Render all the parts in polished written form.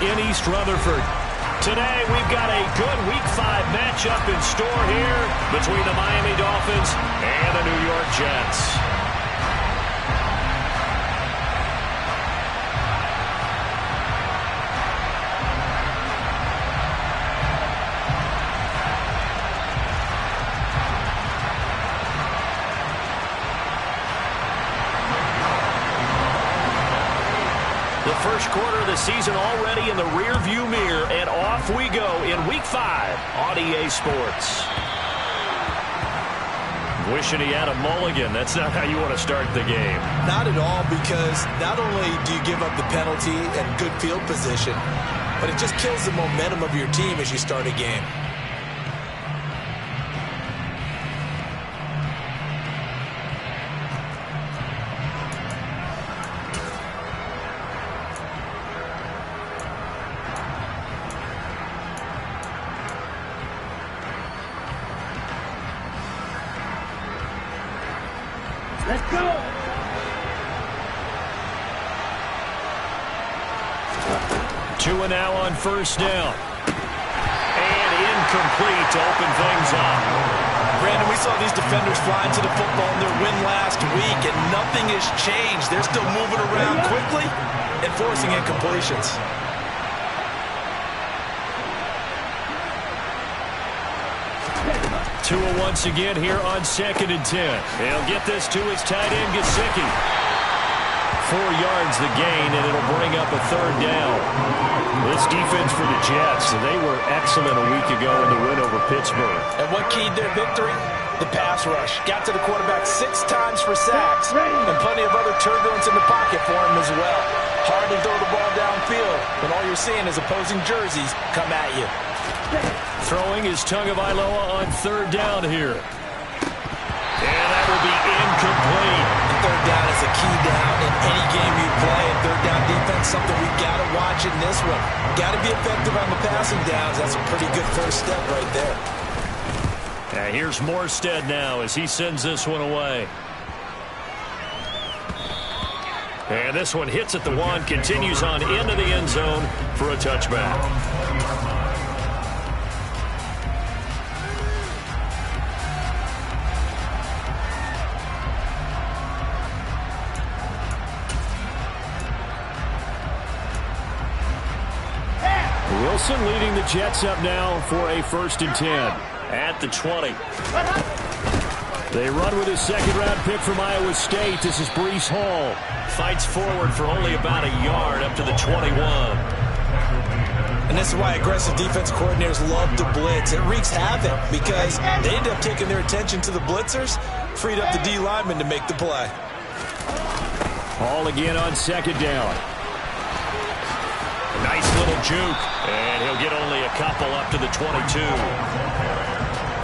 in East Rutherford. Today, we've got a good Week 5 matchup in store here between the Miami Dolphins and the New York Jets. First quarter of the season already in the rear-view mirror, and off we go in Week 5 on EA Sports. Wishing he had a mulligan. That's not how you want to start the game. Not at all, because not only do you give up the penalty and good field position, but it just kills the momentum of your team as you start a game. Let's go! 2 and now on first down. And incomplete to open things up. Brandon, we saw these defenders fly into the football in their win last week, and nothing has changed. They're still moving around quickly and forcing incompletions. Tua once again here on 2nd and 10. He'll get this to his tight end, Gesicki. 4 yards the gain, and it'll bring up a 3rd down. This defense for the Jets, they were excellent a week ago in the win over Pittsburgh. And what keyed their victory? The pass rush. Got to the quarterback 6 times for sacks, and plenty of other turbulence in the pocket for him as well. Hard to throw the ball downfield when all you're seeing is opposing jerseys come at you. Throwing is Tagovailoa on 3rd down here. And that will be incomplete. 3rd down is a key down in any game you play. And 3rd down defense, something we've got to watch in this one. Got to be effective on the passing downs. That's a pretty good first step right there. And here's Morstead now as he sends this one away. And this one hits at the 1, continues on into the end zone for a touchback. Wilson leading the Jets up now for a 1st and 10 at the 20. They run with his 2nd-round pick from Iowa State. This is Breece Hall. Fights forward for only about a yard up to the 21. And this is why aggressive defense coordinators love to blitz. It wreaks havoc because they end up taking their attention to the blitzers, freed up the D lineman to make the play. Hall again on 2nd down. A nice little juke, and he'll get only a couple up to the 22.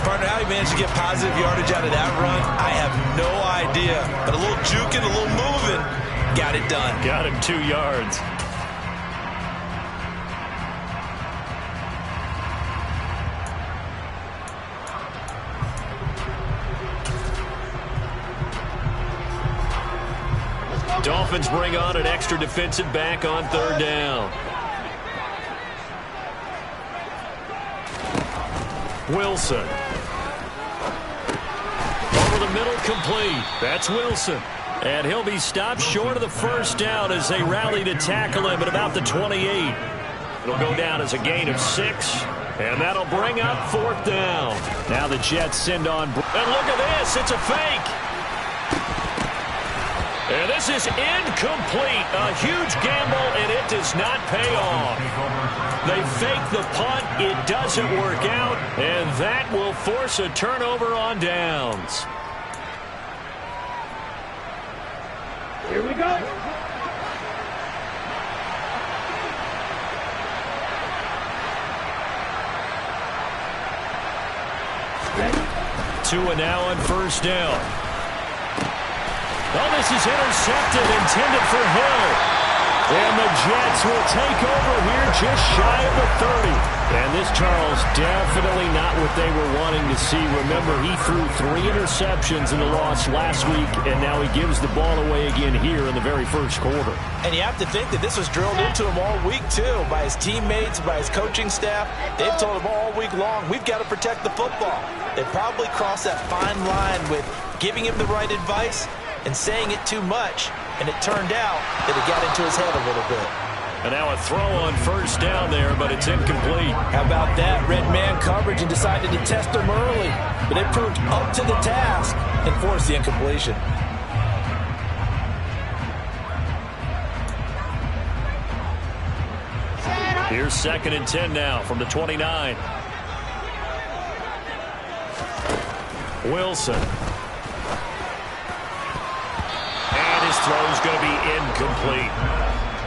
Partner, how he managed to get positive yardage out of that run, I have no idea. But a little juking, a little moving, got it done. Got him 2 yards. Dolphins bring on an extra defensive back on 3rd down. Wilson. Over the middle, complete. That's Wilson. And he'll be stopped short of the 1st down as they rally to tackle him at about the 28. It'll go down as a gain of 6. And that'll bring up 4th down. Now the Jets send on. And look at this. It's a fake. And this is incomplete. A huge gamble, and it does not pay off. They fake the punt. It doesn't work out, and that will force a turnover on downs. Here we go. Tua now on 1st down. Oh, this is intercepted, intended for Hill. And the Jets will take over here just shy of the 30. And this, Charles, definitely not what they were wanting to see. Remember, he threw 3 interceptions in the loss last week, and now he gives the ball away again here in the very first quarter. And you have to think that this was drilled into him all week, too, by his teammates, by his coaching staff. They've told him all week long, we've got to protect the football. They probably crossed that fine line with giving him the right advice and saying it too much, and it turned out that it got into his head a little bit. And now a throw on first down there, but it's incomplete. How about that? Red man coverage and decided to test him early, but it proved up to the task and forced the incompletion. Here's 2nd and 10 now from the 29. Wilson. And his throw's going to be incomplete.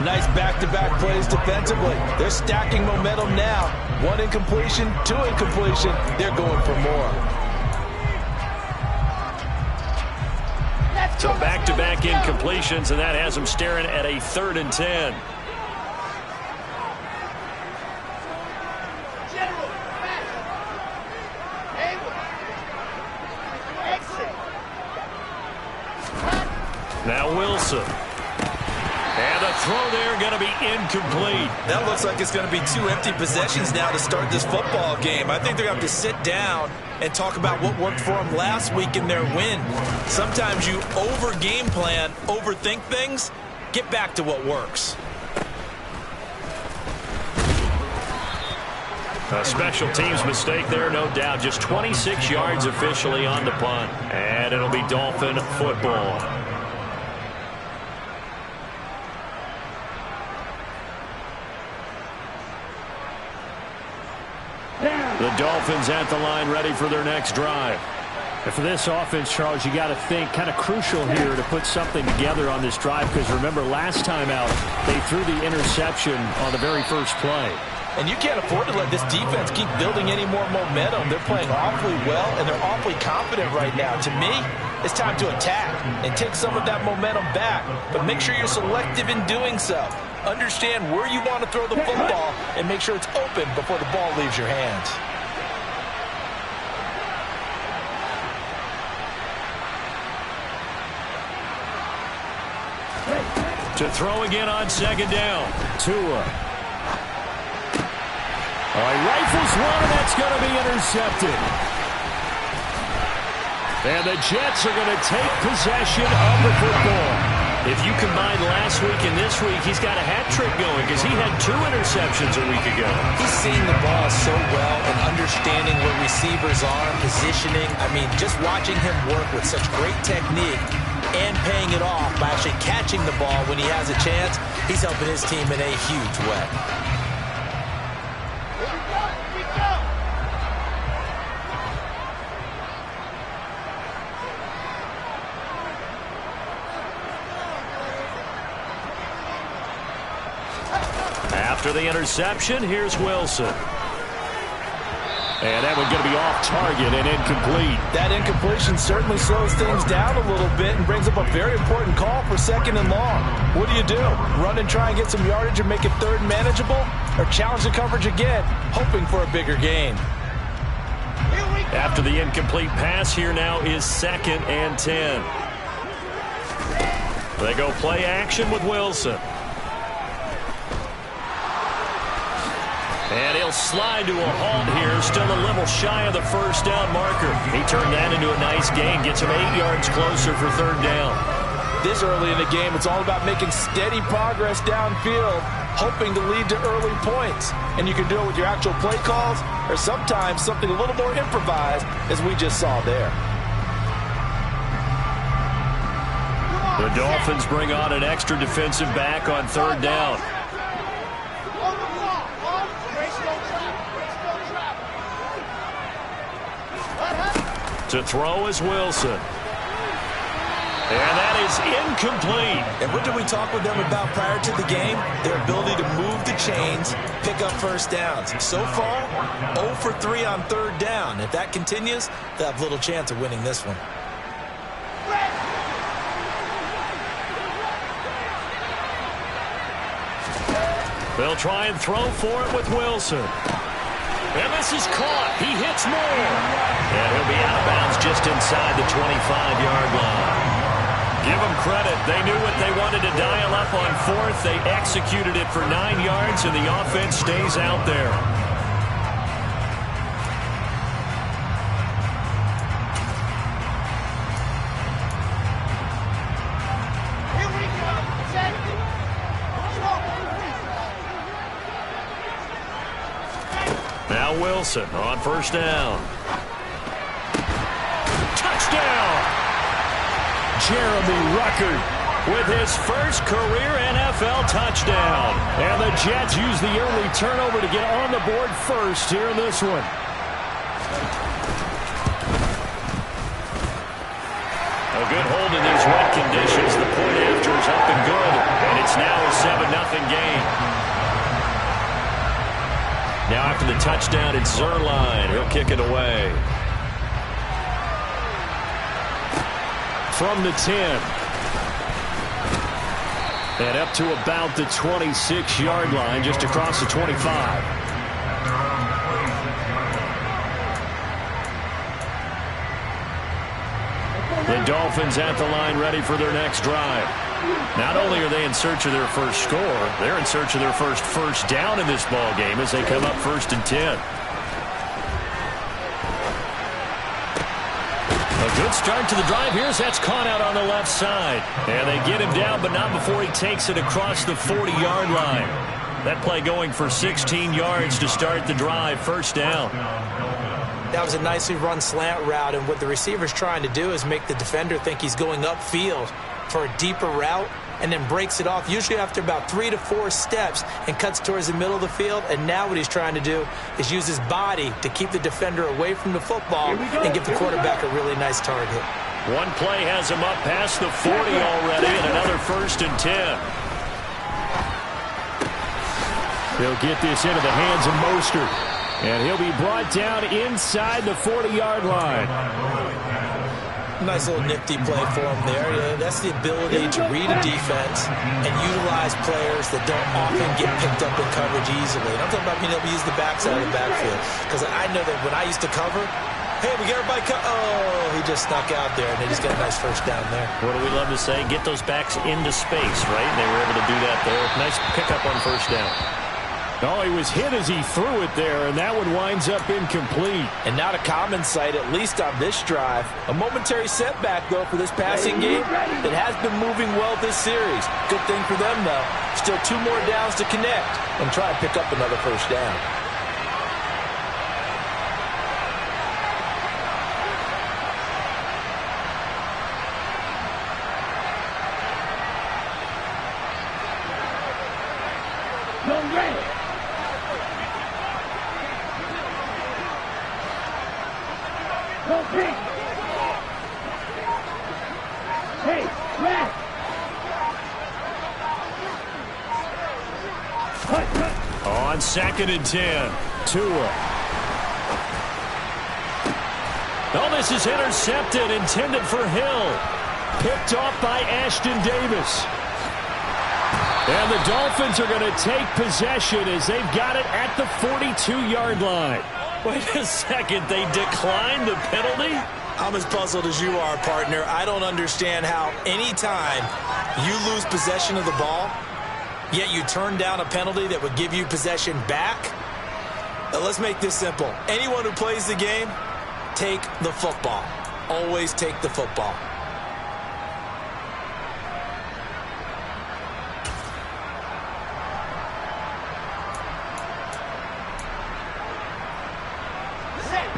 Nice back-to-back plays defensively. They're stacking momentum now. 1 incompletion, 2 incompletion. They're going for more. So back-to-back incompletions, and that has them staring at a 3rd and 10. Now Wilson. And the throw there going to be incomplete. That looks like it's going to be 2 empty possessions now to start this football game. I think they're going to have to sit down and talk about what worked for them last week in their win. Sometimes you over-game plan, overthink things. Get back to what works. A special teams mistake there, no doubt. Just 26 yards officially on the punt. And it'll be Dolphin football. The Dolphins at the line, ready for their next drive. And for this offense, Charles, you got to think kind of crucial here to put something together on this drive, because remember last time out they threw the interception on the very first play. And you can't afford to let this defense keep building any more momentum. They're playing awfully well, and they're awfully confident right now. To me, it's time to attack and take some of that momentum back. But make sure you're selective in doing so. Understand where you want to throw the football and make sure it's open before the ball leaves your hands. To throw again on 2nd down. Tua. All right, rifles one, and that's going to be intercepted. And the Jets are going to take possession of the football. If you combine last week and this week, he's got a hat trick going because he had 2 interceptions a week ago. He's seeing the ball so well and understanding where receivers are, positioning. I mean, just watching him work with such great technique and paying it off by actually catching the ball when he has a chance, he's helping his team in a huge way. After the interception, here's Wilson. And that one's going to be off target and incomplete. That incompletion certainly slows things down a little bit and brings up a very important call for 2nd and long. What do? Run and try and get some yardage and make it 3rd and manageable? Or challenge the coverage again, hoping for a bigger gain? After the incomplete pass, here now is 2nd and 10. They go play action with Wilson. And he'll slide to a halt here, still a little shy of the first down marker. He turned that into a nice gain, gets him 8 yards closer for 3rd down. This early in the game, it's all about making steady progress downfield, hoping to lead to early points. And you can do it with your actual play calls or sometimes something a little more improvised, as we just saw there. The Dolphins bring on an extra defensive back on 3rd down. To throw is Wilson. And that is incomplete. And what did we talk with them about prior to the game? Their ability to move the chains, pick up first downs. So far, 0 for 3 on 3rd down. If that continues, they'll have little chance of winning this one. They'll try and throw for it with Wilson. And this is caught. He hits more. And he'll be out of bounds just inside the 25-yard line. Give them credit. They knew what they wanted to dial up on fourth. They executed it for 9 yards, and the offense stays out there. Now Wilson on first down. Touchdown! Jeremy Ruckert with his first career NFL touchdown. And the Jets use the early turnover to get on the board first here in this one. A good hold in these wet conditions. The point after is up and good. And it's now a 7-0 game. Now after the touchdown, it's Zuerlein. He'll kick it away. From the 10. And up to about the 26-yard line, just across the 25. The Dolphins at the line ready for their next drive. Not only are they in search of their first score, they're in search of their first down in this ball game as they come up 1st and 10. A good start to the drive here as that's caught out on the left side. And they get him down, but not before he takes it across the 40-yard line. That play going for 16 yards to start the drive, 1st down. That was a nicely run slant route, and what the receiver's trying to do is make the defender think he's going upfield for a deeper route, and then breaks it off, usually after about 3 to 4 steps, and cuts towards the middle of the field. And now what he's trying to do is use his body to keep the defender away from the football and give the quarterback a really nice target. One play has him up past the 40 already, and another 1st and 10. He'll get this into the hands of Mostert. And he'll be brought down inside the 40-yard line. Nice little nifty play for him there. Yeah, that's the ability to read a defense and utilize players that don't often get picked up in coverage easily. And I'm talking about being able to use the backside of the backfield. Because I know that when I used to cover, hey, we get everybody he just snuck out there, and they just got a nice 1st down there. What do we love to say? Get those backs into space, right? And they were able to do that there. Nice pickup on 1st down. Oh, he was hit as he threw it there, and that one winds up incomplete. And not a common sight, at least on this drive. A momentary setback, though, for this passing game. It has been moving well this series. Good thing for them, though. Still 2 more downs to connect and try to pick up another 1st down. On 2nd and 10, Tua. Oh, this is intercepted, intended for Hill. Picked off by Ashton Davis. And the Dolphins are going to take possession as they've got it at the 42-yard line. Wait a second, they declined the penalty? I'm as puzzled as you are, partner. I don't understand how any time you lose possession of the ball, yet you turn down a penalty that would give you possession back. Let's make this simple. Anyone who plays the game, take the football. Always take the football.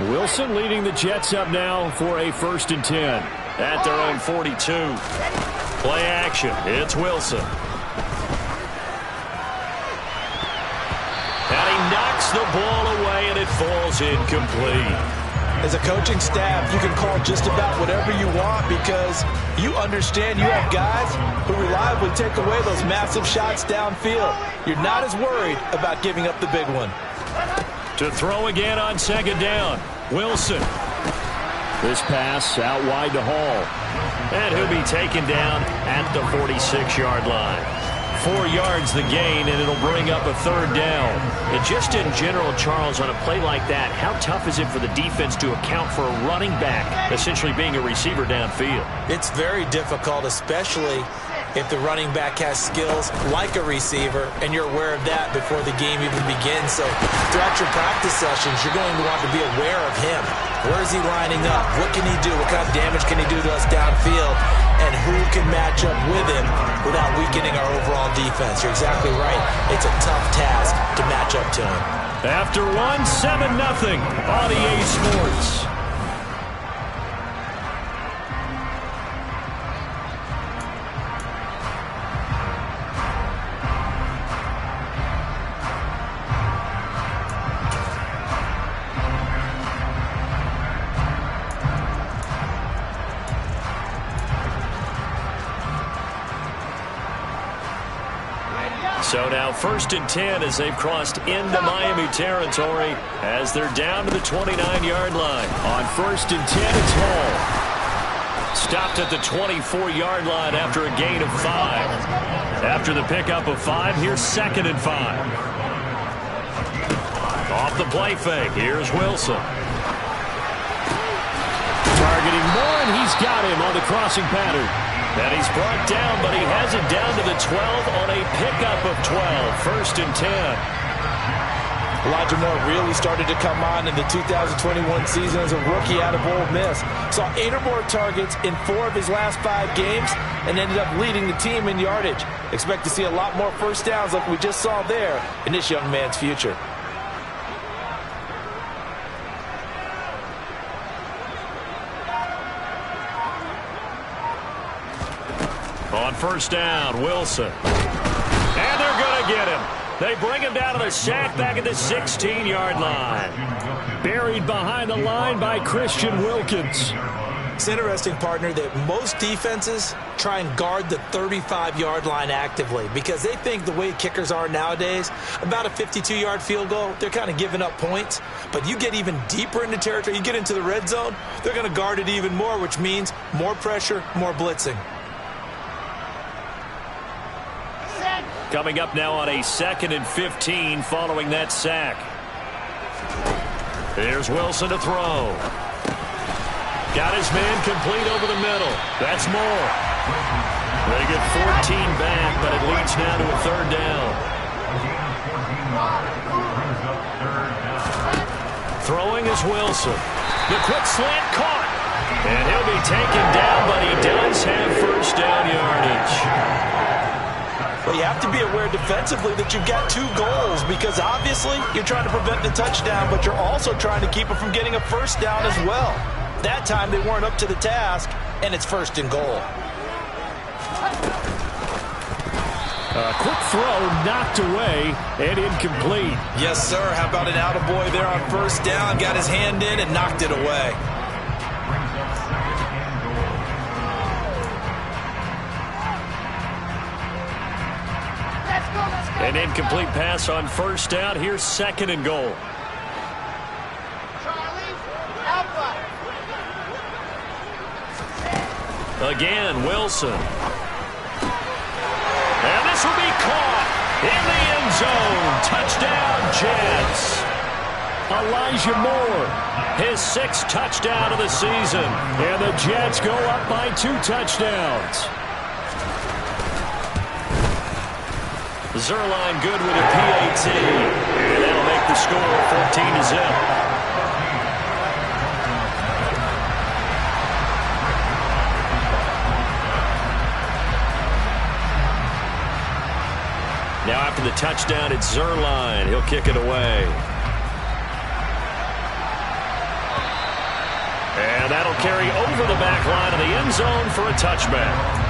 Wilson leading the Jets up now for a 1st and 10. At their own 42. Play action. It's Wilson. And he knocks the ball away, and it falls incomplete. As a coaching staff, you can call just about whatever you want because you understand you have guys who reliably take away those massive shots downfield. You're not as worried about giving up the big one. To throw again on 2nd down, Wilson. This pass out wide to Hall. And he'll be taken down at the 46-yard line. 4 yards the gain, and it'll bring up a third down. And just in general, Charles, on a play like that, how tough is it for the defense to account for a running back essentially being a receiver downfield? It's very difficult, especially if the running back has skills like a receiver, and you're aware of that before the game even begins. So throughout your practice sessions, you're going to want to be aware of him. Where is he lining up? What can he do? What kind of damage can he do to us downfield? And who can match up with him without weakening our overall defense? You're exactly right. It's a tough task to match up to him. After 7-0 on EA Sports. So now 1st and 10 as they've crossed into Miami territory as they're down to the 29-yard line. On 1st and 10, it's Hall. Stopped at the 24-yard line after a gain of 5. After the pickup of 5, here's 2nd and 5. Off the play fake, here's Wilson. Targeting Moore, and he's got him on the crossing pattern. And he's brought down, but he has it down to the 12 on a pickup of 12. 1st and 10. Elijah Moore really started to come on in the 2021 season as a rookie out of Ole Miss. Saw 8 or more targets in 4 of his last 5 games and ended up leading the team in yardage. Expect to see a lot more first downs like we just saw there in this young man's future. On 1st down, Wilson. And they're going to get him. They bring him down to the sack back at the 16-yard line. Buried behind the line by Christian Wilkins. It's interesting, partner, that most defenses try and guard the 35-yard line actively because they think the way kickers are nowadays, about a 52-yard field goal, they're kind of giving up points. But you get even deeper into territory, you get into the red zone, they're going to guard it even more, which means more pressure, more blitzing. Coming up now on a 2nd and 15 following that sack. Here's Wilson to throw. Got his man complete over the middle. That's Moore. They get 14 back, but it leads now to a 3rd down. Throwing is Wilson. The quick slant caught. And he'll be taken down, but he does have 1st down yardage. But you have to be aware defensively that you've got 2 goals because obviously you're trying to prevent the touchdown, but you're also trying to keep it from getting a 1st down as well. That time they weren't up to the task, and it's 1st and goal. A quick throw knocked away and incomplete. Yes, sir. How about an attaboy there on 1st down? Got his hand in and knocked it away. An incomplete pass on 1st down. Here's 2nd and goal. Again, Wilson. And this will be caught in the end zone. Touchdown, Jets. Elijah Moore. His 6th touchdown of the season. And the Jets go up by 2 touchdowns. Zuerlein good with a PAT. And that'll make the score 14-0. Now after the touchdown, it's Zuerlein. He'll kick it away. And that'll carry over the back line of the end zone for a touchback.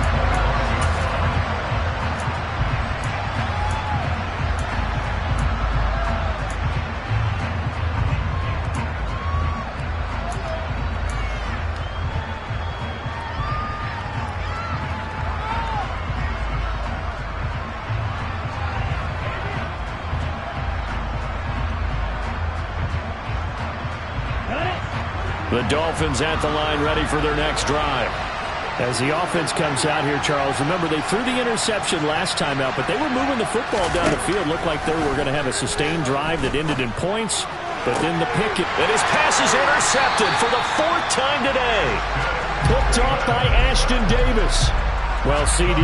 The Dolphins at the line ready for their next drive. As the offense comes out here, Charles, remember they threw the interception last time out, but they were moving the football down the field. Looked like they were going to have a sustained drive that ended in points, but then the pick. And his pass is intercepted for the 4th time today. Picked off by Ashton Davis. Well, CD,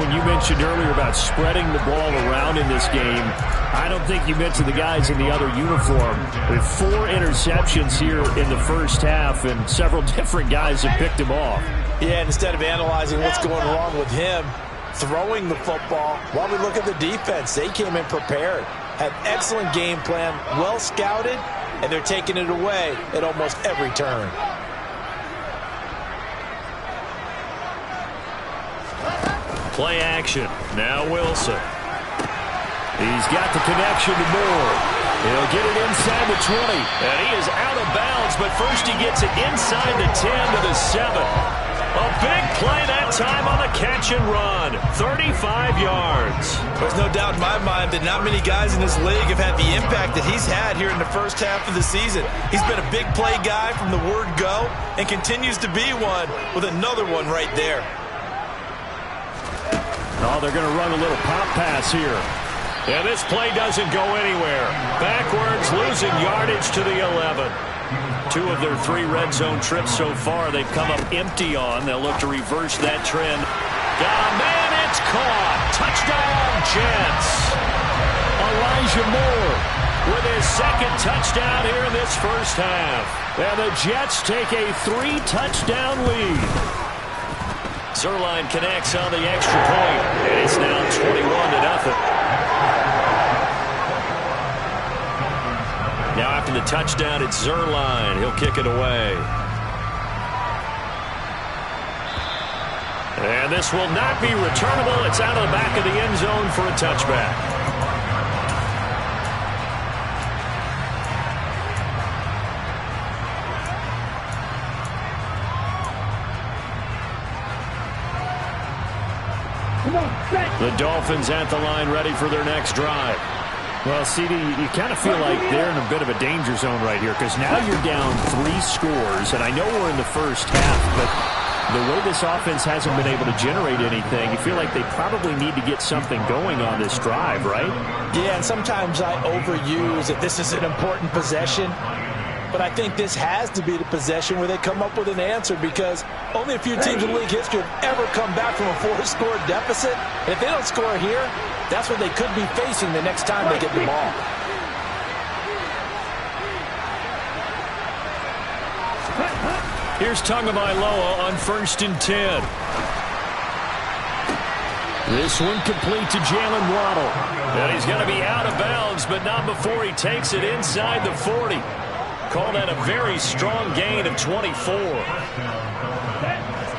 when you mentioned earlier about spreading the ball around in this game, I don't think you mentioned the guys in the other uniform. With 4 interceptions here in the first half, and several different guys have picked him off. Yeah, and instead of analyzing what's going wrong with him throwing the football, while we look at the defense, they came in prepared, had excellent game plan, well scouted, and they're taking it away at almost every turn. Play action. Now Wilson. He's got the connection to Moore. He'll get it inside the 20. And he is out of bounds, but first he gets it inside the 10 to the 7. A big play that time on the catch and run. 35 yards. There's no doubt in my mind that not many guys in this league have had the impact that he's had here in the first half of the season. He's been a big play guy from the word go and continues to be one with another one right there. Oh, they're going to run a little pop pass here. And this play doesn't go anywhere. Backwards, losing yardage to the 11. 2 of their 3 red zone trips so far they've come up empty on. They'll look to reverse that trend. Got a man, it's caught. Touchdown, Jets. Elijah Moore with his 2nd touchdown here in this first half. And the Jets take a 3-touchdown lead. Zuerlein connects on the extra point, and it's now 21-0. Now after the touchdown, it's Zuerlein. He'll kick it away. And this will not be returnable. It's out of the back of the end zone for a touchback. The Dolphins at the line ready for their next drive. Well, CD, you kind of feel like they're in a bit of a danger zone right here because now you're down 3 scores, and I know we're in the first half, but the way this offense hasn't been able to generate anything, you feel like they probably need to get something going on this drive, right? Yeah, and sometimes I overuse that this is an important possession. But I think this has to be the possession where they come up with an answer because only a few teams in league history have ever come back from a 4-score deficit. And if they don't score here, that's what they could be facing the next time they get the ball. Here's Tagovailoa on 1st and 10. This one complete to Jalen Waddle. And he's going to be out of bounds, but not before he takes it inside the 40. Call that a very strong gain of 24.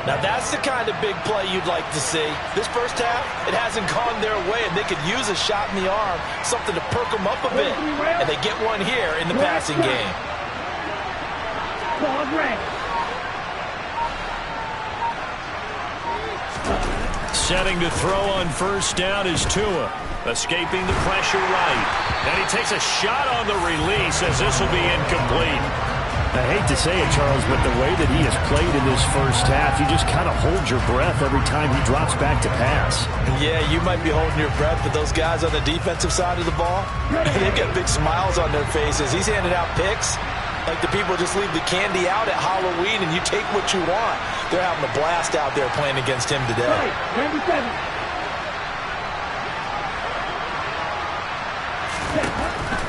Now that's the kind of big play you'd like to see. This first half, it hasn't gone their way, and they could use a shot in the arm, something to perk them up a bit. And they get one here in the passing game. Setting to throw on 1st down is Tua. Escaping the pressure right. And he takes a shot on the release as this will be incomplete. I hate to say it, Charles, but the way that he has played in this first half, you just kind of hold your breath every time he drops back to pass. Yeah, you might be holding your breath, but those guys on the defensive side of the ball, they've got big smiles on their faces. He's handing out picks like the people just leave the candy out at Halloween and you take what you want. They're having a blast out there playing against him today.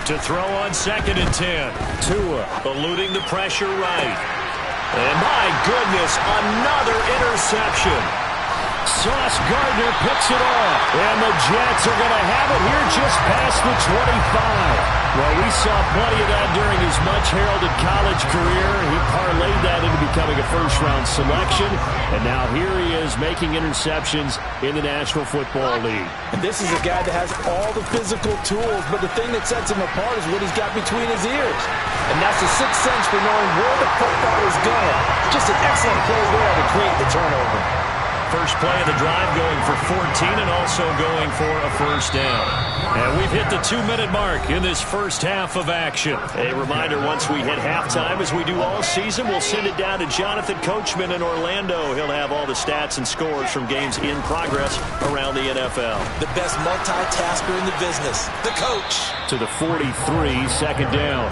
To throw on 2nd and 10. Tua eluding the pressure right. And my goodness, another interception. Sauce Gardner picks it off. And the Jets are going to have it here just past the 25. Well, we saw plenty of that during his much-heralded college career. He parlayed that into becoming a first-round selection. And now here he is making interceptions in the National Football League. And this is a guy that has all the physical tools, but the thing that sets him apart is what he's got between his ears. And that's the sixth sense for knowing where the football is going. Just an excellent play there to create the turnover. First play of the drive going for 14 and also going for a first down. And we've hit the 2-minute mark in this first half of action. A reminder, once we hit halftime, as we do all season, we'll send it down to Jonathan Coachman in Orlando. He'll have all the stats and scores from games in progress around the NFL. The best multitasker in the business, the coach. To the 43, second down.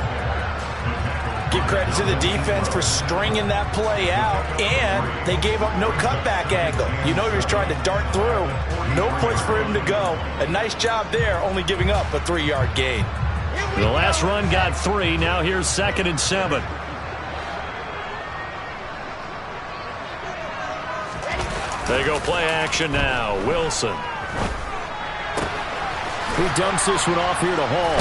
Give credit to the defense for stringing that play out, and they gave up no cutback angle. You know he was trying to dart through. No place for him to go. A nice job there, only giving up a 3-yard gain. The last run got 3. Now here's 2nd and 7. They go play action now. Wilson. He dumps this one off here to Hall.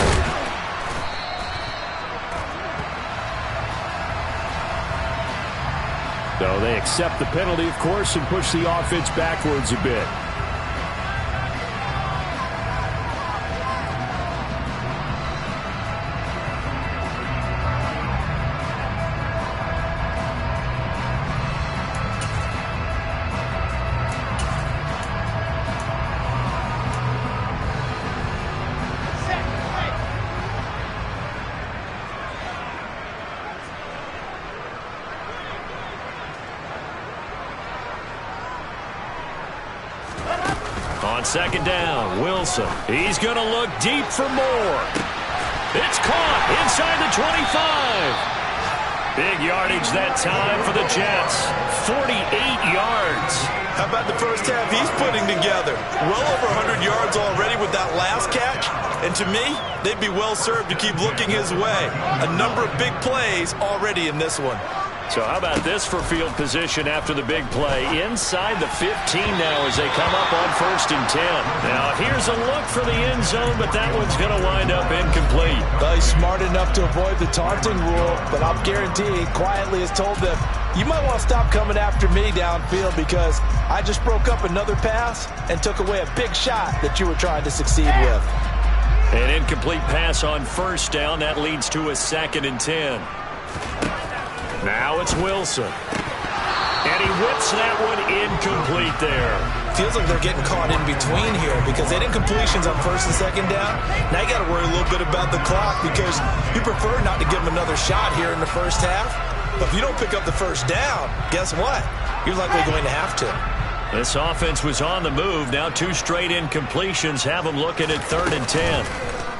So they accept the penalty, of course, and push the offense backwards a bit. On second down, Wilson. He's going to look deep for more. It's caught inside the 25. Big yardage that time for the Jets. 48 yards. How about the first half he's putting together? Well over 100 yards already with that last catch. And to me, they'd be well served to keep looking his way. A number of big plays already in this one. So how about this for field position after the big play? Inside the 15 now as they come up on 1st and 10. Now here's a look for the end zone, but that one's going to wind up incomplete. Well, he's smart enough to avoid the taunting rule, but I'll guarantee he quietly has told them, you might want to stop coming after me downfield because I just broke up another pass and took away a big shot that you were trying to succeed with. An incomplete pass on 1st down. That leads to a 2nd and 10. Now it's Wilson. And he whips that one incomplete there. Feels like they're getting caught in between here because they did completions on 1st and 2nd down. Now you got to worry a little bit about the clock because you prefer not to give them another shot here in the first half. But if you don't pick up the first down, guess what? You're likely going to have to. This offense was on the move. Now 2 straight incompletions have them looking at 3rd and 10.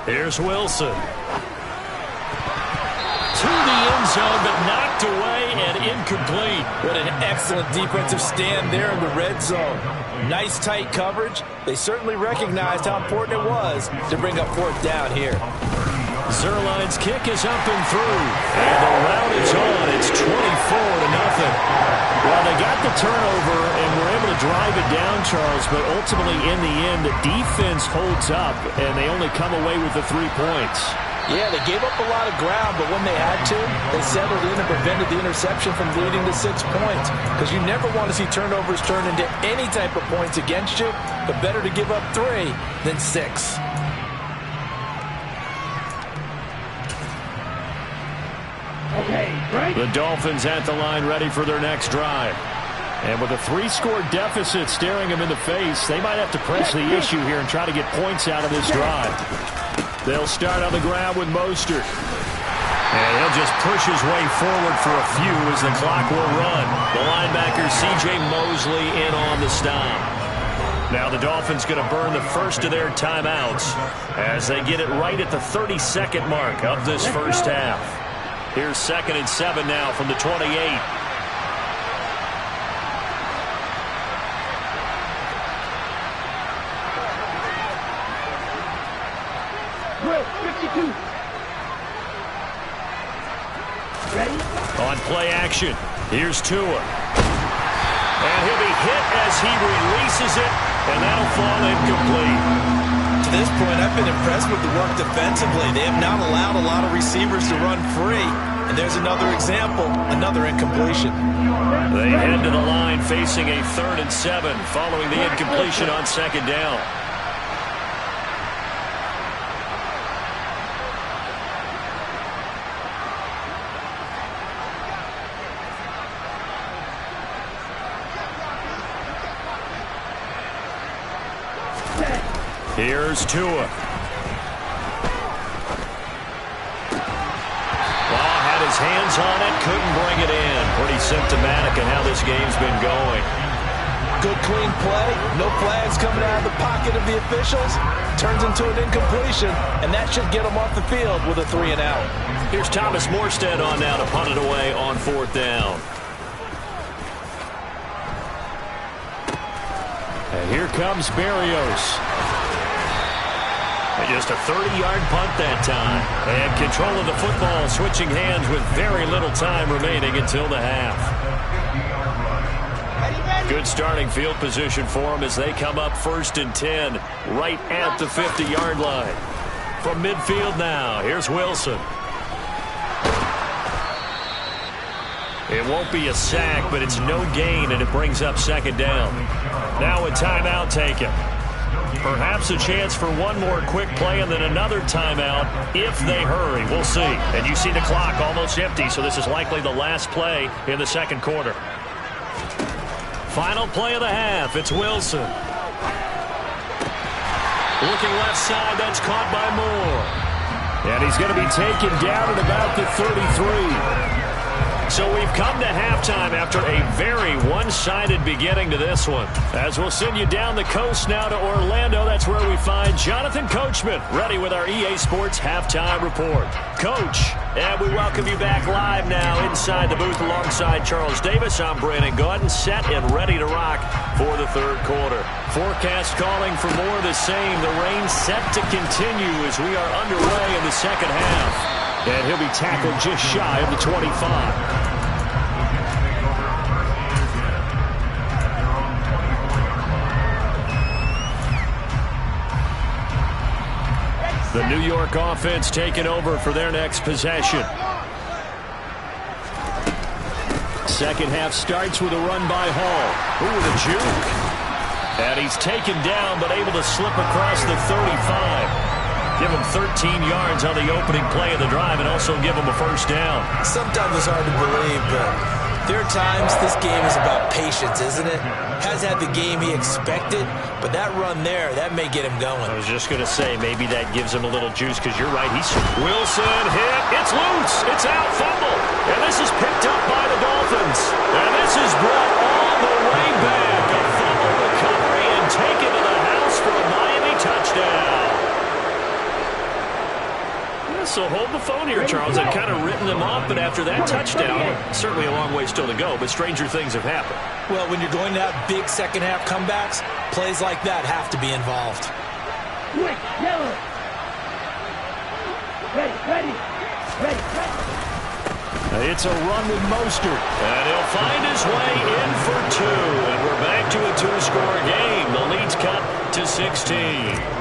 Here's Wilson. To the end zone, but knocked away and incomplete. What an excellent defensive stand there in the red zone. Nice tight coverage. They certainly recognized how important it was to bring up 4th down here. Zuerlein's kick is up and through. And the rout is on. It's 24-0. Well, they got the turnover and were able to drive it down, Charles, but ultimately in the end, the defense holds up, and they only come away with the 3 points. Yeah, they gave up a lot of ground, but when they had to, they settled in and prevented the interception from leading to 6 points. Because you never want to see turnovers turn into any type of points against you, but better to give up 3 than 6. Okay, right. The Dolphins at the line ready for their next drive. And with a 3-score deficit staring them in the face, they might have to press the issue here and try to get points out of this drive. They'll start on the ground with Mostert. And he'll just push his way forward for a few as the clock will run. The linebacker, C.J. Mosley, in on the stop. Now the Dolphins going to burn the first of their timeouts as they get it right at the 32nd mark of this first half. Here's 2nd and 7 now from the 28. Will, 52. Ready? On play action, here's Tua. And he'll be hit as he releases it, and that'll fall incomplete. To this point, I've been impressed with the work defensively. They have not allowed a lot of receivers to run free. And there's another example, another incompletion. They head to the line facing a 3rd and 7 following the incompletion on 2nd down. Here's Tua. Had his hands on it, couldn't bring it in. Pretty symptomatic of how this game's been going. Good clean play, no flags coming out of the pocket of the officials. Turns into an incompletion, and that should get him off the field with a 3 and out. Here's Thomas Morstead on now to punt it away on 4th down. And here comes Berrios. And just a 30-yard punt that time. And control of the football, switching hands with very little time remaining until the half. Good starting field position for them as they come up 1st and 10, right at the 50-yard line. From midfield now, here's Wilson. It won't be a sack, but it's no gain, and it brings up 2nd down. Now a timeout taken. Perhaps a chance for one more quick play and then another timeout if they hurry. We'll see. And you see the clock almost empty, so this is likely the last play in the 2nd quarter. Final play of the half. It's Wilson. Looking left side. That's caught by Moore. And he's going to be taken down at about the 33. So we've come to halftime after a very one-sided beginning to this one. As we'll send you down the coast now to Orlando, that's where we find Jonathan Coachman, ready with our EA Sports Halftime Report. Coach, and we welcome you back live now inside the booth alongside Charles Davis. I'm Brandon Gaudin, set and ready to rock for the 3rd quarter. Forecast calling for more of the same. The rain set to continue as we are underway in the 2nd half. And he'll be tackled just shy of the 25. The New York offense taking over for their next possession. 2nd half starts with a run by Hall. Ooh, the juke. And he's taken down but able to slip across the 35. Give him 13 yards on the opening play of the drive and also give him a 1st down. Sometimes it's hard to believe, but there are times this game is about patience, isn't it? Has had the game he expected, but that run there, that may get him going. I was just going to say, maybe that gives him a little juice because you're right. Wilson hit. It's loose. It's out. Fumble. And this is picked up by the Dolphins. And this is brought all the way back. A fumble recovery and taken to the house for a Miami touchdown. So hold the phone here, Charles. I've kind of written them off, but after that touchdown, certainly a long way still to go, but stranger things have happened. Well, when you're going to have big 2nd half comebacks, plays like that have to be involved. Quick, yellow. Ready. It's a run with Mostert. And he'll find his way in for 2. And we're back to a 2-score game. The lead's cut to 16.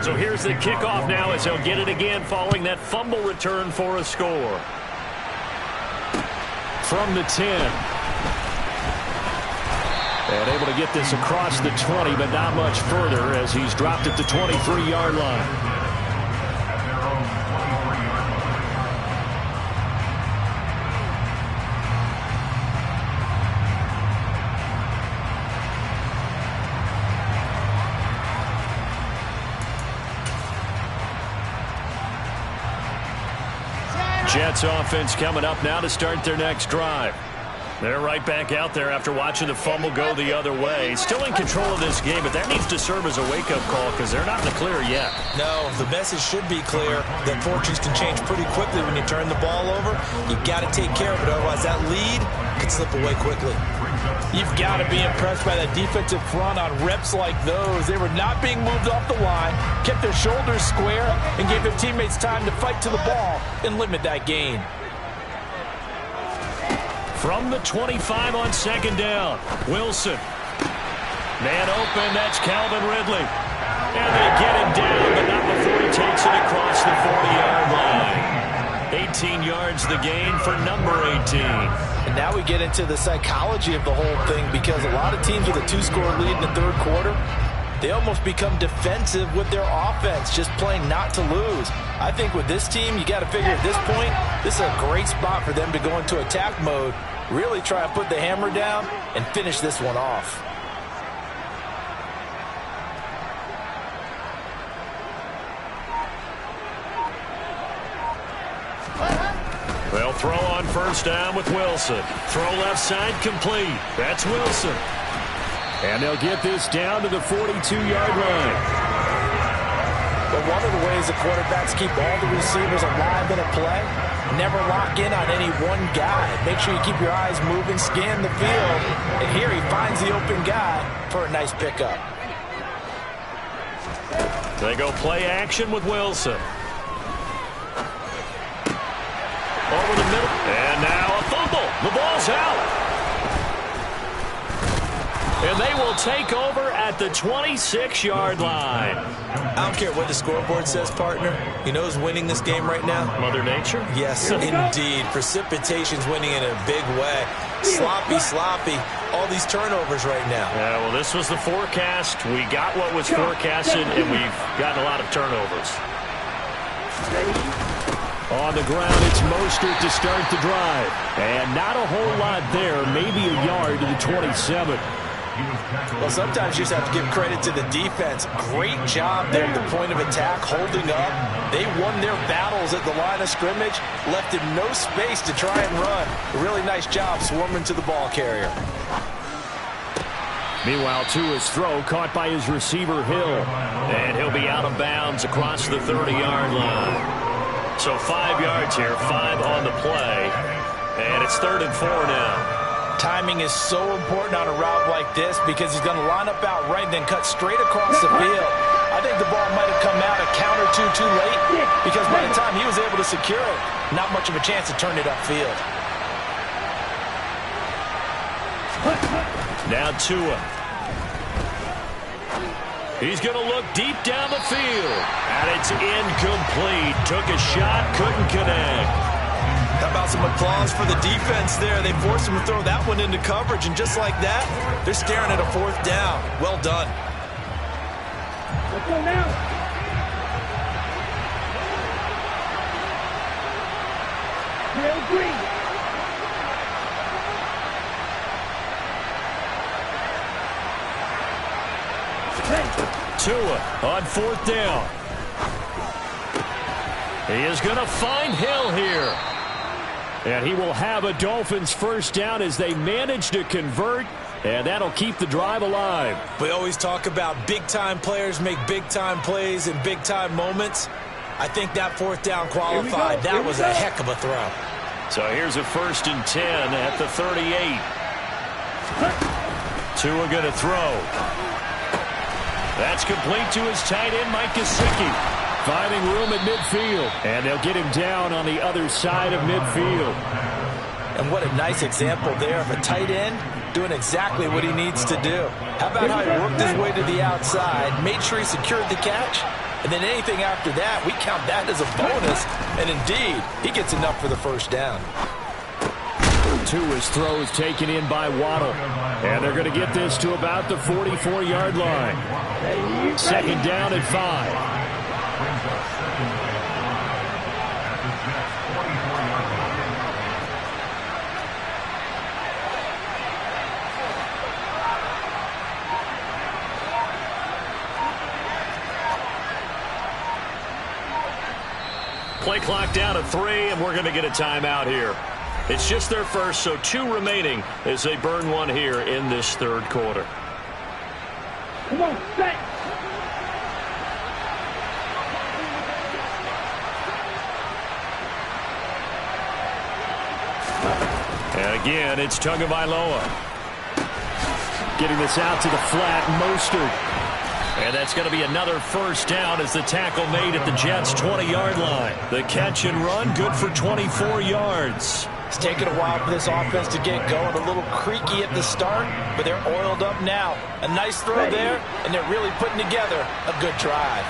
So here's the kickoff now as he'll get it again following that fumble return for a score. From the 10. And able to get this across the 20, but not much further as he's dropped at the 23-yard line. Jets offense coming up now to start their next drive. They're right back out there after watching the fumble go the other way. Still in control of this game, but that needs to serve as a wake-up call because they're not in the clear yet. No, the message should be clear that fortunes can change pretty quickly when you turn the ball over. You've got to take care of it, otherwise that lead could slip away quickly. You've got to be impressed by that defensive front on reps like those. They were not being moved off the line, kept their shoulders square, and gave their teammates time to fight to the ball and limit that gain. From the 25 on 2nd down, Wilson. Man open, that's Calvin Ridley. And they get him down, but not before he takes it across the 40-yard line. 18 yards the gain for number 18. And now we get into the psychology of the whole thing because a lot of teams with a 2-score lead in the 3rd quarter, they almost become defensive with their offense, just playing not to lose. I think with this team, you got to figure at this point, this is a great spot for them to go into attack mode, really try and put the hammer down and finish this one off. They'll throw on first down with Wilson. Throw left side complete. That's Wilson. And they'll get this down to the 42-yard line. But one of the ways the quarterbacks keep all the receivers alive in a play, never lock in on any one guy. Make sure you keep your eyes moving, scan the field. And here he finds the open guy for a nice pickup. They go play action with Wilson. Over the middle. And now a fumble. The ball's out. And they will take over at the 26-yard line. I don't care what the scoreboard says, partner. You know who's winning this game right now? Mother Nature? Yes, indeed. Precipitation's winning in a big way. Sloppy. All these turnovers right now. Yeah, well, this was the forecast. We got what was forecasted, and we've gotten a lot of turnovers. On the ground, it's Mostert to start the drive. And not a whole lot there, maybe a yard to the 27. Well, sometimes you just have to give credit to the defense. Great job there at the point of attack, holding up. They won their battles at the line of scrimmage, left him no space to try and run. A really nice job swarming to the ball carrier. Meanwhile, Tua's throw caught by his receiver, Hill. And he'll be out of bounds across the 30-yard line. So 5 yards here, 5 on the play. And it's 3rd and 4 now. Timing is so important on a route like this because he's going to line up out right and then cut straight across the field. I think the ball might have come out a count or two too late because by the time he was able to secure it, not much of a chance to turn it upfield. Now Tua. He's going to look deep down the field. And it's incomplete. Took a shot, couldn't connect. How about some applause for the defense there? They forced him to throw that one into coverage, and just like that, they're staring at a 4th down. Well done. Let's go now. Real green. Tua on 4th down. He is going to find Hill here. And he will have a Dolphins first down as they manage to convert, and that'll keep the drive alive. We always talk about big-time players make big-time plays in big-time moments. I think that 4th down qualified. That was a heck of a throw. So here's a 1st and 10 at the 38. Tua going to throw. That's complete to his tight end, Mike Gesicki. Finding room at midfield. And they'll get him down on the other side of midfield. And what a nice example there of a tight end doing exactly what he needs to do. How about how he worked his way to the outside, made sure he secured the catch, and then anything after that, we count that as a bonus. And indeed, he gets enough for the first down. Tua's throw is taken in by Waddle. And they're going to get this to about the 44-yard line. 2nd down at 5. Play clock down to 3, and we're going to get a timeout here. It's just their first, so 2 remaining as they burn one here in this 3rd quarter. Come on, set. And again, it's Tagovailoa. Getting this out to the flat, Mostert. And that's going to be another first down as the tackle made at the Jets' 20-yard line. The catch and run, good for 24 yards. It's taken a while for this offense to get going. A little creaky at the start, but they're oiled up now. A nice throw there, and they're really putting together a good drive.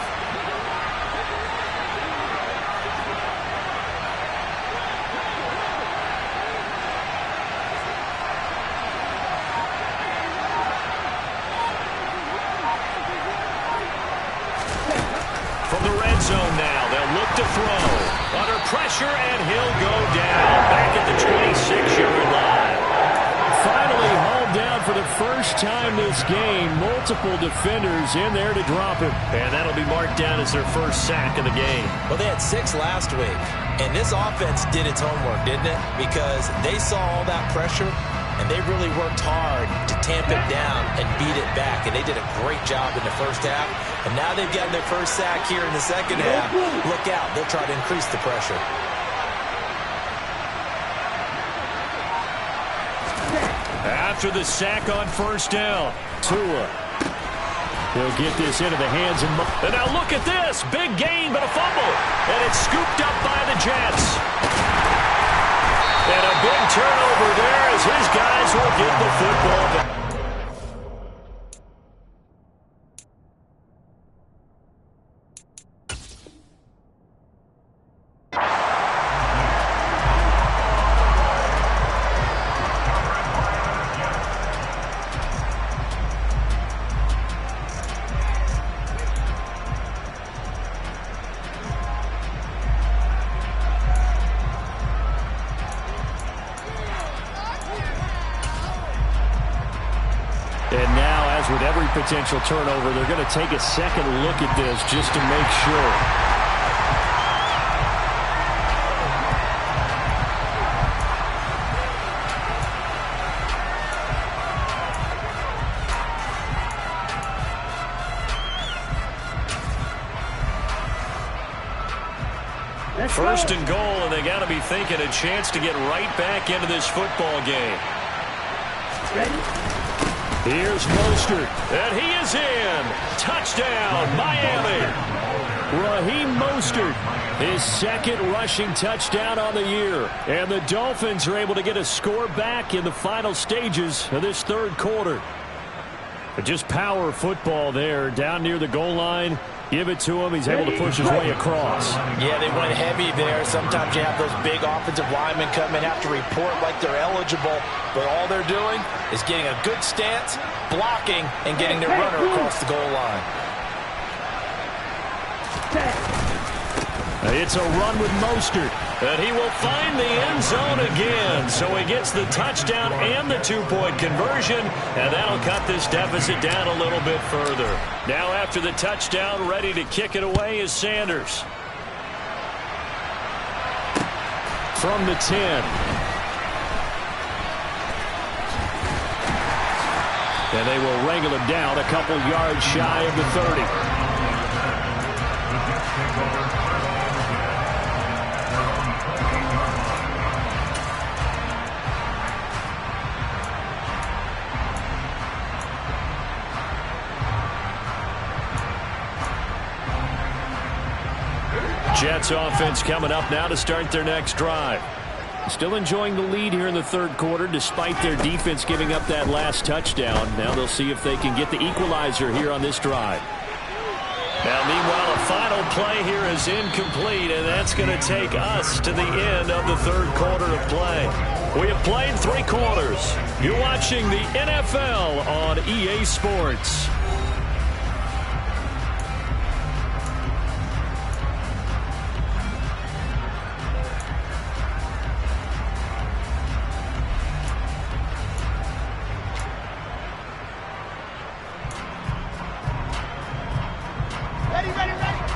Zone now. They'll look to throw. Under pressure, and he'll go down. Back at the 26-yard line. Finally hauled down for the the first time this game, multiple defenders in there to drop him. And that'll be marked down as their first sack of the game. Well, they had 6 last week, and this offense did its homework, didn't it? Because they saw all that pressure, and they really worked hard to tamp it down and beat it back, and they did a great job in the first half. And now they've gotten their first sack here in the second half. Look out. They'll try to increase the pressure. After the sack on first down, Tua. He'll get this into the hands of... And now look at this. Big gain, but a fumble. And it's scooped up by the Jets. And a big turnover there as his guys will get the football back. And now, as with every potential turnover, they're going to take a second look at this just to make sure. First and goal, and they got to be thinking a chance to get right back into this football game. Here's Mostert. And he is in. Touchdown, Miami. Raheem Mostert, his second rushing touchdown on the year. And the Dolphins are able to get a score back in the final stages of this third quarter. But just power football there down near the goal line. Give it to him. He's able to push his way across. Yeah, they went heavy there. Sometimes you have those big offensive linemen come and have to report like they're eligible. But all they're doing is getting a good stance, blocking, and getting their runner across the goal line. It's a run with Mostert. And he will find the end zone again. So he gets the touchdown and the two-point conversion. And that'll cut this deficit down a little bit further. Now after the touchdown, ready to kick it away is Sanders. From the 10. And they will wrangle him down a couple yards shy of the 30. Jets offense coming up now to start their next drive. Still enjoying the lead here in the third quarter despite their defense giving up that last touchdown. Now they'll see if they can get the equalizer here on this drive. Now, meanwhile, a final play here is incomplete, and that's going to take us to the end of the third quarter of play. We have played 3 quarters. You're watching the NFL on EA Sports.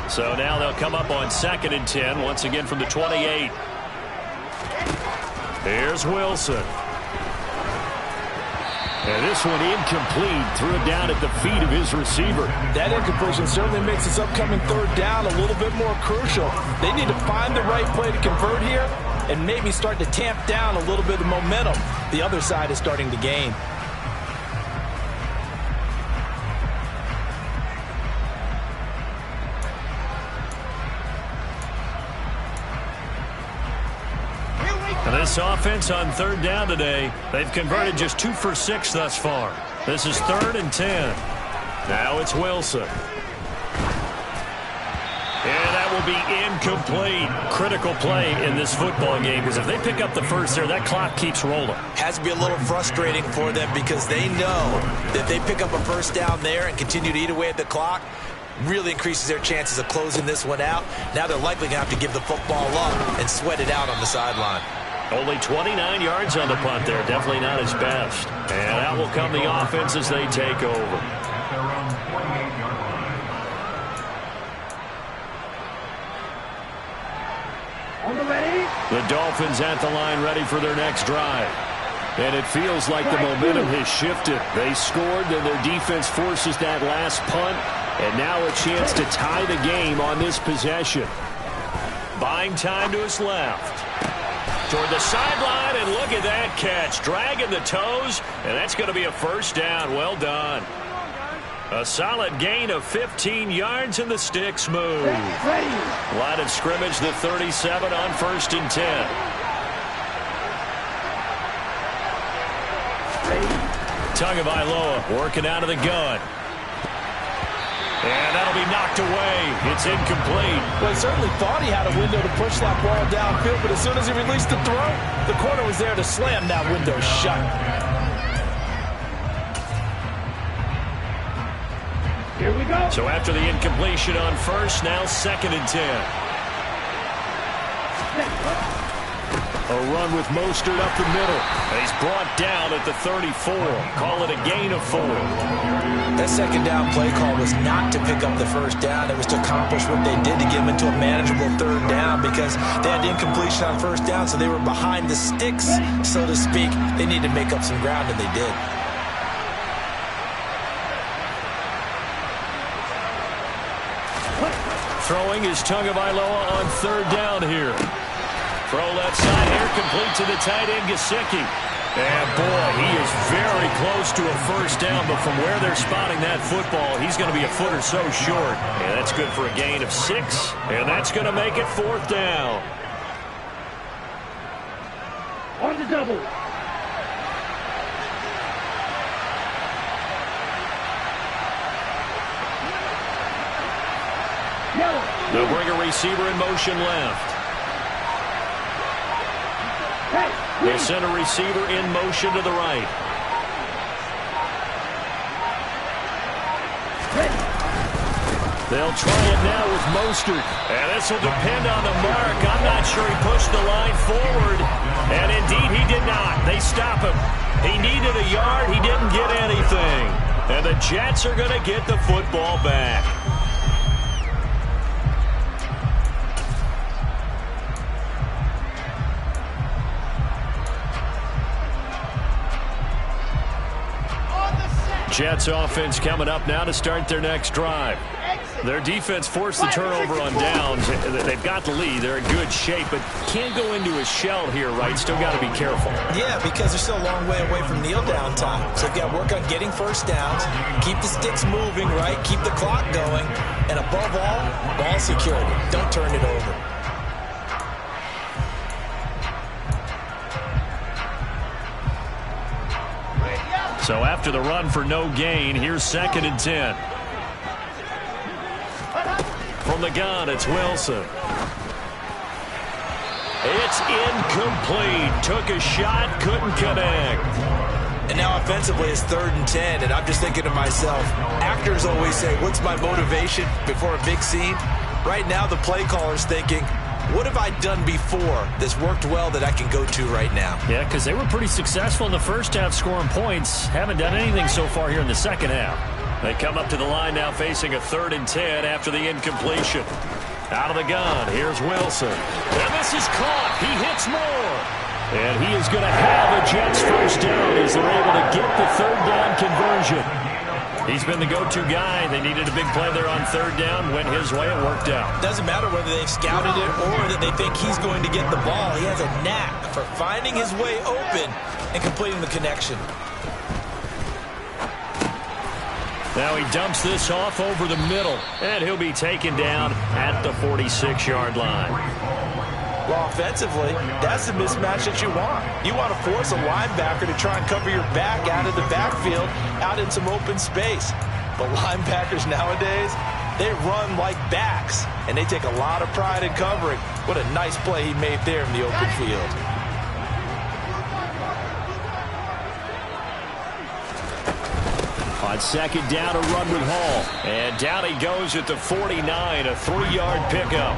So now they'll come up on 2nd and 10, once again from the 28. Here's Wilson. And this one incomplete. Threw it down at the feet of his receiver. That incompletion certainly makes this upcoming third down a little bit more crucial. They need to find the right play to convert here and maybe start to tamp down a little bit of momentum. The other side is starting to gain. This offense on third down today, they've converted just 2 for 6 thus far. This is 3rd and 10. Now it's Wilson. And that will be incomplete. Critical play in this football game, because if they pick up the first there, that clock keeps rolling. Has to be a little frustrating for them because they know that they pick up a first down there and continue to eat away at the clock, really increases their chances of closing this one out. Now they're likely going to have to give the football up and sweat it out on the sideline. Only 29 yards on the punt there. Definitely not his best. And out will come the offense as they take over. The Dolphins at the line ready for their next drive. And it feels like the momentum has shifted. They scored, then their defense forces that last punt. And now a chance to tie the game on this possession. Buying time to his left. Toward the sideline, and look at that catch. Dragging the toes, and that's going to be a first down. Well done. A solid gain of 15 yards, and the sticks move. Line of scrimmage, the 37 on 1st and 10. Tagovailoa working out of the gun. And that'll be knocked away. It's incomplete. Well, he certainly thought he had a window to push that ball downfield, but as soon as he released the throw, the corner was there to slam that window shut. Here we go. So after the incompletion on 1st, now 2nd and 10. A run with Mostert up the middle. And he's brought down at the 34. Call it a gain of 4. That second down play call was not to pick up the first down. It was to accomplish what they did to get them into a manageable 3rd down because they had the incompletion on 1st down, so they were behind the sticks, so to speak. They needed to make up some ground, and they did. Throwing is Tagovailoa on 3rd down here. Throw left side here, complete to the tight end, Gesicki. And, boy, he is very close to a first down, but from where they're spotting that football, he's going to be a foot or so short. And that's good for a gain of 6, and that's going to make it 4th down. On the double. They'll bring a receiver in motion left. They'll send a receiver in motion to the right. They'll try it now with Mostert. And this will depend on the mark. I'm not sure he pushed the line forward. And indeed, he did not. They stop him. He needed a yard. He didn't get anything. And the Jets are going to get the football back. Jets offense coming up now to start their next drive. Their defense forced the turnover on downs. They've got the lead. They're in good shape, but can't go into a shell here, right? Still got to be careful. Yeah, because they're still a long way away from kneel down time. So they've got to work on getting first downs, keep the sticks moving, right? Keep the clock going. And above all, ball security. Don't turn it over. So after the run for no gain, here's 2nd and 10. From the gun, it's Wilson. It's incomplete. Took a shot, couldn't connect. And now offensively, it's 3rd and 10, and I'm just thinking to myself, actors always say, what's my motivation before a big scene? Right now, the play caller's thinking, what have I done before that's worked well that I can go to right now? Yeah, because they were pretty successful in the first half scoring points. Haven't done anything so far here in the second half. They come up to the line now facing a 3rd and 10 after the incompletion. Out of the gun, here's Wilson. And this is caught. He hits more. And he is going to have a Jets first down as they're able to get the 3rd down conversion. He's been the go-to guy. They needed a big play there on 3rd down. Went his way. It worked out. Doesn't matter whether they've scouted it or that they think he's going to get the ball. He has a knack for finding his way open and completing the connection. Now he dumps this off over the middle, and he'll be taken down at the 46-yard line. Well, offensively, that's the mismatch that you want. You want to force a linebacker to try and cover your back out of the backfield, out in some open space. But linebackers nowadays, they run like backs, and they take a lot of pride in covering. What a nice play he made there in the open field. On 2nd down, a run with Hall. And down he goes at the 49, a 3-yard pickup.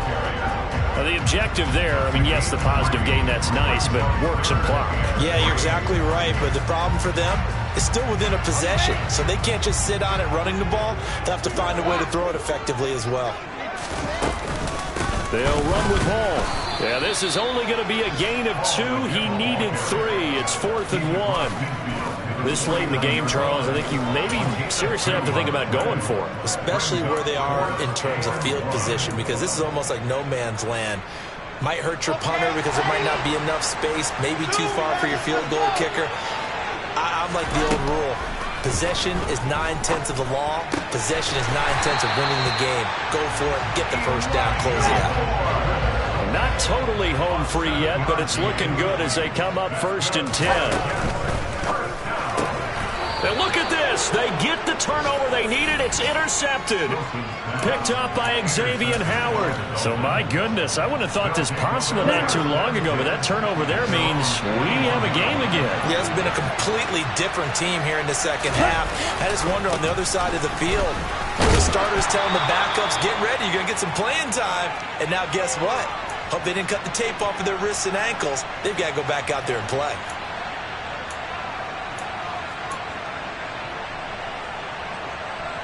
Well, the objective there, I mean, yes, the positive gain, that's nice, but work some clock. Yeah, you're exactly right, but the problem for them is still within a possession, so they can't just sit on it running the ball. They'll have to find a way to throw it effectively as well. They'll run with Hall. Yeah, this is only going to be a gain of 2. He needed 3. It's 4th and 1. This late in the game, Charles, I think you maybe seriously have to think about going for it. Especially where they are in terms of field position, because this is almost like no man's land. Might hurt your punter because there might not be enough space, maybe too far for your field goal kicker. I'm like the old rule. Possession is 9/10 of the law. Possession is 9/10 of winning the game. Go for it, get the first down, close it out. Not totally home free yet, but it's looking good as they come up 1st and 10. And look at this. They get the turnover they needed. It's intercepted. Picked up by Xavier Howard. So, my goodness, I wouldn't have thought this possible not too long ago, but that turnover there means we have a game again. Yeah, it's been a completely different team here in the second half. I just wonder on the other side of the field, the starters telling the backups, get ready, you're going to get some playing time. And now guess what? Hope they didn't cut the tape off of their wrists and ankles. They've got to go back out there and play.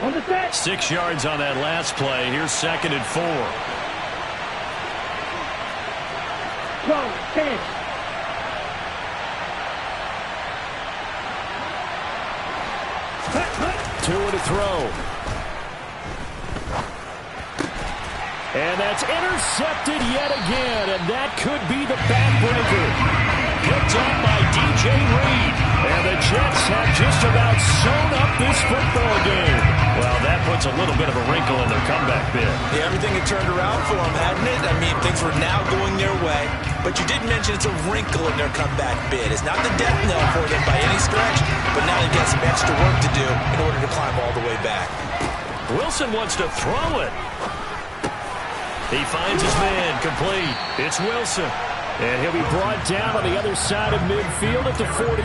On the set. 6 yards on that last play. Here's 2nd and 4. Go, finish. Tua to throw. And that's intercepted yet again, and that could be the backbreaker. Picked up by DJ Reed. And the Jets have just about sewn up this football game. Well, that puts a little bit of a wrinkle in their comeback bid. Yeah, everything had turned around for them, hadn't it? I mean, things were now going their way. But you did mention it's a wrinkle in their comeback bid. It's not the death knell for them by any stretch, but now they've got some extra work to do in order to climb all the way back. Wilson wants to throw it. He finds his man, complete. It's Wilson. And he'll be brought down on the other side of midfield at the 43.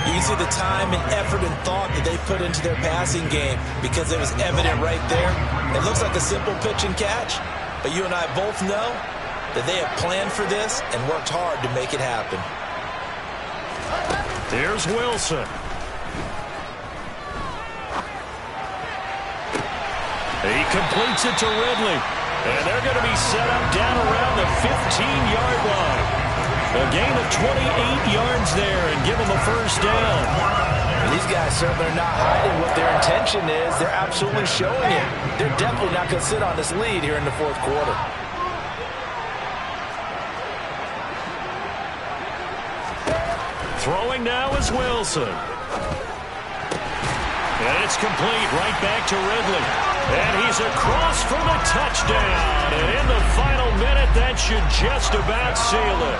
You can see the time and effort and thought that they put into their passing game because it was evident right there. It looks like a simple pitch and catch, but you and I both know that they have planned for this and worked hard to make it happen. There's Wilson. He completes it to Ridley. And they're going to be set up down around the 15-yard line. A gain of 28 yards there and give them a first down. These guys certainly are not hiding what their intention is. They're absolutely showing it. They're definitely not going to sit on this lead here in the 4th quarter. Throwing now is Wilson. And it's complete right back to Ridley. And he's across for the touchdown. And in the final minute, that should just about seal it.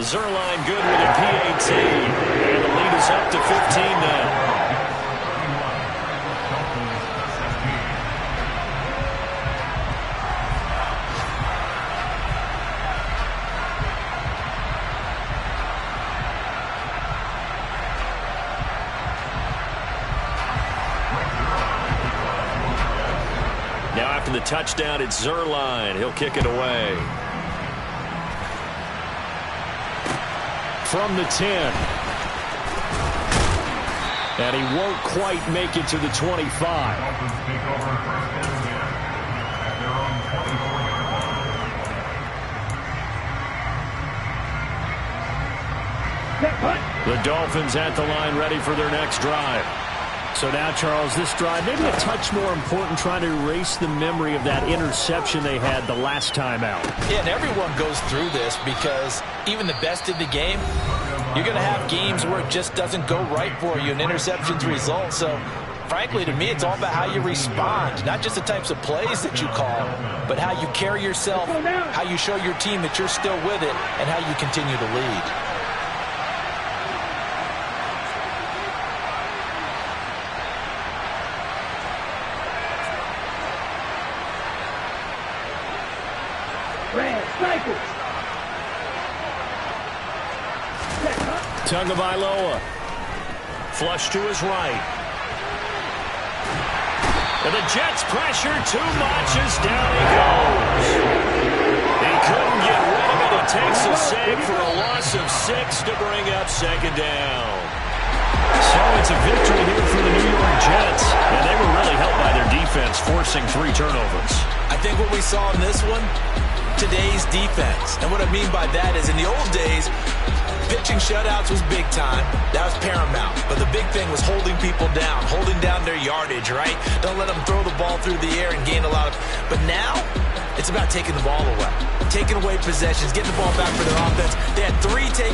Zuerlein good with a PAT. And the lead is up to 15 now. The touchdown, it's Zuerlein. He'll kick it away. From the 10. And he won't quite make it to the 25. The Dolphins at the line ready for their next drive. So now, Charles, this drive, maybe a touch more important, trying to erase the memory of that interception they had the last time out. Yeah, and everyone goes through this because even the best in the game, you're going to have games where it just doesn't go right for you, and interceptions result. So, frankly, to me, it's all about how you respond, not just the types of plays that you call, but how you carry yourself, how you show your team that you're still with it, and how you continue to lead. Tagovailoa. Flush to his right. And the Jets pressure too much as down he goes. He couldn't get rid of it. He takes a sack for a loss of 6 to bring up second down. So it's a victory here for the New York Jets. And they were really helped by their defense, forcing 3 turnovers. I think what we saw in this one, today's defense. And what I mean by that is in the old days, pitching shutouts was big time. That was paramount. But the big thing was holding people down, holding down their yardage, right? Don't let them throw the ball through the air and gain a lot of... But now, it's about taking the ball away. Taking away possessions, getting the ball back for their offense. They had 3 takes.